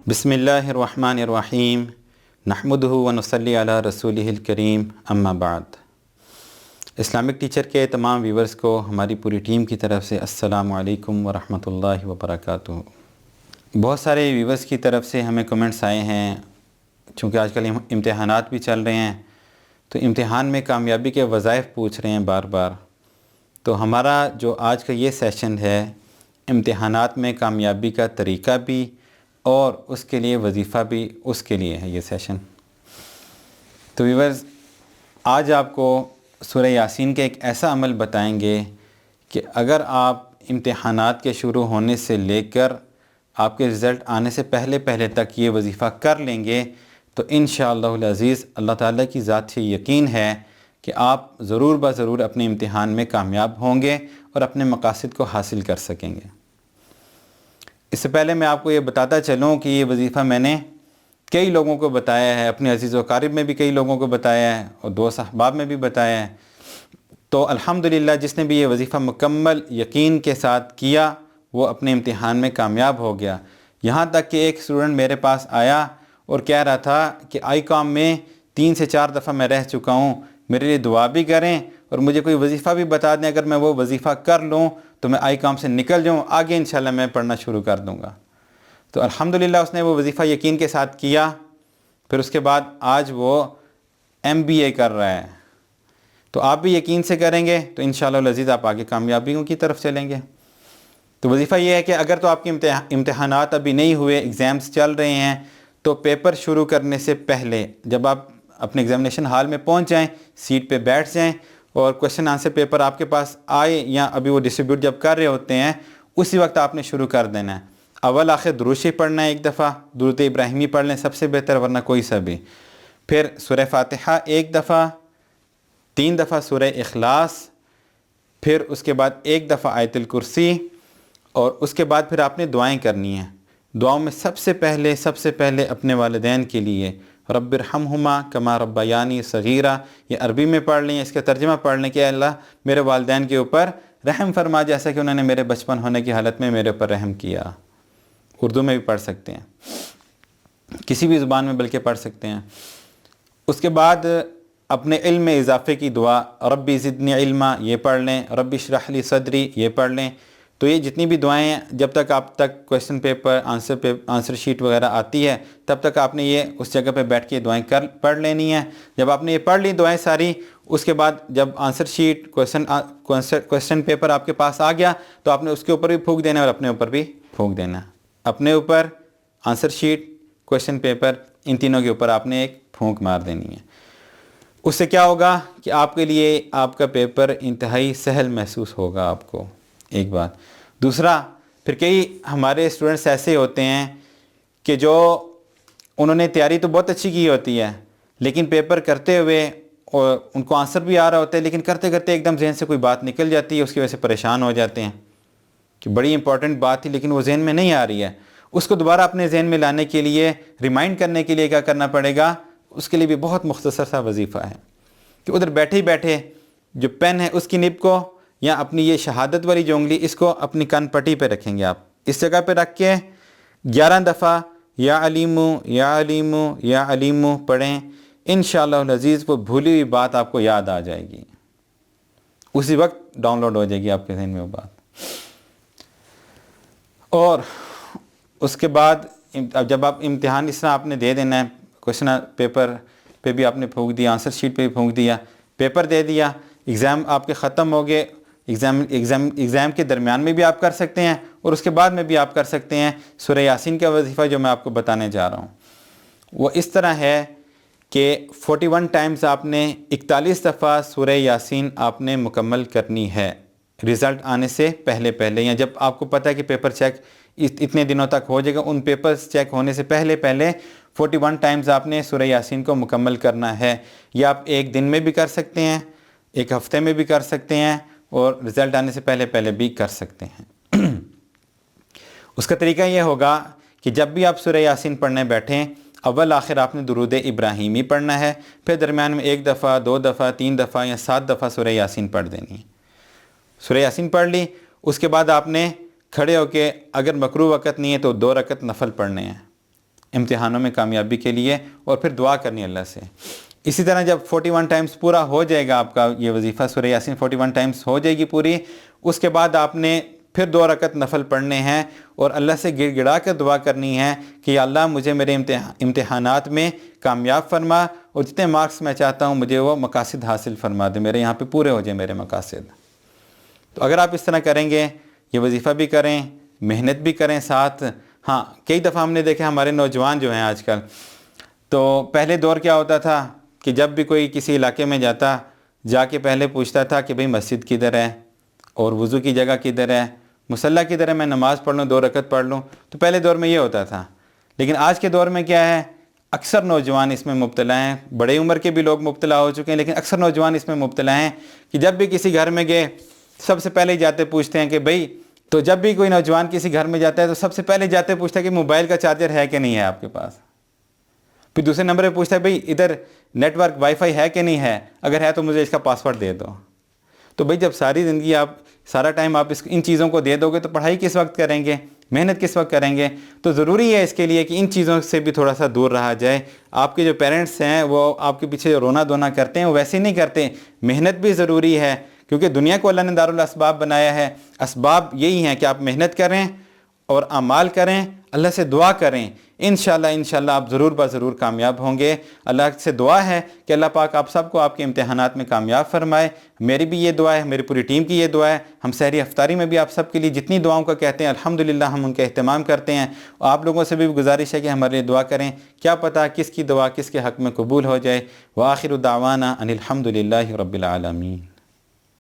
بسم اللہ الرحمن الرحیم نحمدہ ونصلی علی رسولہ الکریم اما بعد۔ اسلامک ٹیچر کے تمام ویورز کو ہماری پوری ٹیم کی طرف سے السلام علیکم ورحمۃ اللہ وبرکاتہ۔ بہت سارے ویورز کی طرف سے ہمیں کمنٹس آئے ہیں، چونکہ آج کل امتحانات بھی چل رہے ہیں تو امتحان میں کامیابی کے وظائف پوچھ رہے ہیں بار بار۔ تو ہمارا جو آج کا یہ سیشن ہے امتحانات میں کامیابی کا طریقہ بھی اور اس کے لیے وظیفہ بھی، اس کے لیے ہے یہ سیشن۔ تو ویورز، آج آپ کو سورہ یاسین کے ایک ایسا عمل بتائیں گے کہ اگر آپ امتحانات کے شروع ہونے سے لے کر آپ کے رزلٹ آنے سے پہلے تک یہ وظیفہ کر لیں گے تو انشاءاللہ العزیز اللہ تعالیٰ کی ذات سے یقین ہے کہ آپ ضرور بضرور اپنے امتحان میں کامیاب ہوں گے اور اپنے مقاصد کو حاصل کر سکیں گے۔ اس سے پہلے میں آپ کو یہ بتاتا چلوں کہ یہ وظیفہ میں نے کئی لوگوں کو بتایا ہے، اپنے عزیز و اقارب میں بھی کئی لوگوں کو بتایا ہے اور دوست احباب میں بھی بتایا ہے۔ تو الحمدللہ جس نے بھی یہ وظیفہ مکمل یقین کے ساتھ کیا وہ اپنے امتحان میں کامیاب ہو گیا۔ یہاں تک کہ ایک اسٹوڈنٹ میرے پاس آیا اور کہہ رہا تھا کہ آئی کام میں 3 سے 4 دفعہ میں رہ چکا ہوں، میرے لیے دعا بھی کریں اور مجھے کوئی وظیفہ بھی بتا دیں، اگر میں وہ وظیفہ کر لوں تو میں آئی کام سے نکل جاؤں، آگے انشاءاللہ میں پڑھنا شروع کر دوں گا۔ تو الحمدللہ اس نے وہ وظیفہ یقین کے ساتھ کیا، پھر اس کے بعد آج وہ MBA کر رہا ہے۔ تو آپ بھی یقین سے کریں گے تو انشاءاللہ العزیز آپ آگے کامیابیوں کی طرف چلیں گے۔ تو وظیفہ یہ ہے کہ اگر تو آپ کے امتحانات ابھی نہیں ہوئے، ایگزامز چل رہے ہیں، تو پیپر شروع کرنے سے پہلے جب آپ اپنے ایگزامینیشن ہال میں پہنچ جائیں، سیٹ پہ بیٹھ جائیں اور کویشچن آنسر پیپر آپ کے پاس آئے یا ابھی وہ ڈسٹریبیوٹ جب کر رہے ہوتے ہیں اسی وقت آپ نے شروع کر دینا ہے۔ اول آخر درود شریف پڑھنا ہے، ایک دفعہ درود ابراہیمی پڑھ لیں سب سے بہتر، ورنہ کوئی سا بھی۔ پھر سورہ فاتحہ ایک دفعہ، 3 دفعہ سورہ اخلاص، پھر اس کے بعد 1 دفعہ آیت الکرسی، اور اس کے بعد پھر آپ نے دعائیں کرنی ہیں۔ دعاؤں میں سب سے پہلے اپنے والدین کے لیے رب ارحمہما کما ربیانی صغیرہ، یہ عربی میں پڑھ لیں، اس کا ترجمہ پڑھ لیں کہ اللہ میرے والدین کے اوپر رحم فرما جیسا کہ انہوں نے میرے بچپن ہونے کی حالت میں میرے اوپر رحم کیا۔ اردو میں بھی پڑھ سکتے ہیں، کسی بھی زبان میں بلکہ پڑھ سکتے ہیں۔ اس کے بعد اپنے علم میں اضافے کی دعا ربی زدنی علما یہ پڑھ لیں، ربی اشرح لی صدری یہ پڑھ لیں۔ تو یہ جتنی بھی دعائیں ہیں جب تک آپ تک کویشچن پیپر آنسر شیٹ وغیرہ آتی ہے تب تک آپ نے یہ اس جگہ پہ بیٹھ کے دعائیں پڑھ لینی ہیں۔ جب آپ نے یہ پڑھ لی دعائیں ساری، اس کے بعد جب آنسر شیٹ کویشچن پیپر آپ کے پاس آ گیا تو آپ نے اس کے اوپر بھی پھونک دینا ہے اور اپنے اوپر بھی پھونک دینا ہے۔ اپنے اوپر، آنسر شیٹ، کویشچن پیپر، ان تینوں کے اوپر آپ نے ایک پھونک مار دینی ہے۔ اس سے کیا ہوگا کہ آپ کے لیے آپ کا پیپر انتہائی سہل محسوس ہوگا آپ کو، ایک بات۔ دوسرا، پھر کئی ہمارے اسٹوڈنٹس ایسے ہوتے ہیں کہ جو انہوں نے تیاری تو بہت اچھی کی ہوتی ہے لیکن پیپر کرتے ہوئے اور ان کو آنسر بھی آ رہا ہوتا ہے لیکن کرتے کرتے ایک دم ذہن سے کوئی بات نکل جاتی ہے، اس کی وجہ سے پریشان ہو جاتے ہیں کہ بڑی امپورٹنٹ بات تھی لیکن وہ ذہن میں نہیں آ رہی ہے۔ اس کو دوبارہ اپنے ذہن میں لانے کے لیے، ریمائنڈ کرنے کے لیے کیا کرنا پڑے گا؟ اس کے لیے بھی بہت مختصر سا وظیفہ ہے کہ ادھر بیٹھے ہی بیٹھے جو پین ہے اس کی نب کو یا اپنی یہ شہادت والی جو انگلی اس کو اپنی کان پٹی پہ رکھیں گے، آپ اس جگہ پہ رکھ کے 11 دفعہ یا علیمو یا علیمو یا علیمو پڑھیں۔ انشاءاللہ العزیز وہ بھولی ہوئی بات آپ کو یاد آ جائے گی، اسی وقت ڈاؤن لوڈ ہو جائے گی آپ کے ذہن میں وہ بات۔ اور اس کے بعد جب آپ امتحان اس طرح آپ نے دے دینا ہے، کویشچن پیپر پہ بھی آپ نے پھونک دیا، آنسر شیٹ پہ بھی پھونک دیا، پیپر دے دیا، ایگزام آپ کے ختم ہو گئے، ایگزام کے درمیان میں بھی آپ کر سکتے ہیں اور اس کے بعد میں بھی آپ کر سکتے ہیں۔ سورہ یاسین کا وظیفہ جو میں آپ کو بتانے جا رہا ہوں وہ اس طرح ہے کہ 41 ٹائمز آپ نے 41 دفعہ سورہ یاسین آپ نے مکمل کرنی ہے رزلٹ آنے سے پہلے، یا جب آپ کو پتہ ہے کہ پیپر چیک اتنے دنوں تک ہو جائے گا، ان پیپرز چیک ہونے سے پہلے 41 ٹائمز آپ نے سورہ یاسین کو مکمل کرنا ہے۔ یہ آپ ایک دن میں بھی کر سکتے ہیں، ایک ہفتے میں بھی کر سکتے ہیں اور رزلٹ آنے سے پہلے بھی کر سکتے ہیں۔ اس کا طریقہ یہ ہوگا کہ جب بھی آپ سورہ یاسین پڑھنے بیٹھیں اول آخر آپ نے درود ابراہیمی پڑھنا ہے، پھر درمیان میں 1 دفعہ، 2 دفعہ، 3 دفعہ یا 7 دفعہ سورہ یاسین پڑھ دینی ہے۔ سورہ یاسین پڑھ لی، اس کے بعد آپ نے کھڑے ہو کے اگر مکروہ وقت نہیں ہے تو 2 رکعت نفل پڑھنے ہیں۔ امتحانوں میں کامیابی کے لیے، اور پھر دعا کرنی اللہ سے۔ اسی طرح جب 41 ٹائمز پورا ہو جائے گا آپ کا یہ وظیفہ سورہ یاسین 41 ٹائمز ہو جائے گی پوری، اس کے بعد آپ نے پھر 2 رکعت نفل پڑھنے ہیں اور اللہ سے گڑ گڑا کر دعا کرنی ہے کہ یا اللہ مجھے میرے امتحانات میں کامیاب فرما، اور جتنے مارکس میں چاہتا ہوں مجھے وہ مقاصد حاصل فرما دے، میرے یہاں پہ پورے ہو جائیں میرے مقاصد۔ تو اگر آپ اس طرح کریں گے، یہ وظیفہ بھی کریں، محنت بھی کریں ساتھ۔ ہاں کئی دفعہ ہم نے دیکھا ہمارے نوجوان جو ہیں آج کل، تو پہلے دور کیا ہوتا تھا کہ جب بھی کوئی کسی علاقے میں جاتا، جا کے پہلے پوچھتا تھا کہ بھئی مسجد کدھر ہے اور وضو کی جگہ کدھر ہے، مصلی کدھر ہے، میں نماز پڑھ لوں 2 رکعت پڑھ لوں۔ تو پہلے دور میں یہ ہوتا تھا، لیکن آج کے دور میں کیا ہے، اکثر نوجوان اس میں مبتلا ہیں، بڑے عمر کے بھی لوگ مبتلا ہو چکے ہیں، لیکن اکثر نوجوان اس میں مبتلا ہیں کہ جب بھی کسی گھر میں گئے سب سے پہلے جاتے پوچھتے ہیں کہ بھئی، تو جب بھی کوئی نوجوان کسی گھر میں جاتا ہے تو سب سے پہلے جاتے پوچھتا ہے کہ موبائل کا چارجر ہے کہ نہیں ہے آپ کے پاس، پھر دوسرے نمبر پہ پوچھتا ہے بھئی ادھر نیٹ ورک وائی فائی ہے کہ نہیں ہے، اگر ہے تو مجھے اس کا پاسورڈ دے دو۔ تو بھئی جب ساری زندگی آپ سارا ٹائم آپ ان چیزوں کو دے دو گے تو پڑھائی کس وقت کریں گے، محنت کس وقت کریں گے؟ تو ضروری ہے اس کے لیے کہ ان چیزوں سے بھی تھوڑا سا دور رہا جائے۔ آپ کے جو پیرنٹس ہیں وہ آپ کے پیچھے رونا دھونا کرتے ہیں، وہ ویسے نہیں کرتے۔ محنت بھی ضروری ہے، کیونکہ دنیا کو اللہ نے دارالاسباب بنایا ہے۔ اسباب یہی ہیں کہ آپ محنت کریں اور اعمال کریں، اللہ سے دعا کریں، انشاءاللہ آپ ضرور ضرور کامیاب ہوں گے۔ اللہ سے دعا ہے کہ اللہ پاک آپ سب کو آپ کے امتحانات میں کامیاب فرمائے۔ میری بھی یہ دعا ہے، میری پوری ٹیم کی یہ دعا ہے۔ ہم سحری افطاری میں بھی آپ سب کے لیے جتنی دعاؤں کا کہتے ہیں الحمدللہ ہم ان کا اہتمام کرتے ہیں، اور آپ لوگوں سے بھی گزارش ہے کہ ہمارے لیے دعا کریں، کیا پتہ کس کی دعا کس کے حق میں قبول ہو جائے۔ وآخر دعوانا ان الحمدللہ رب العالمین۔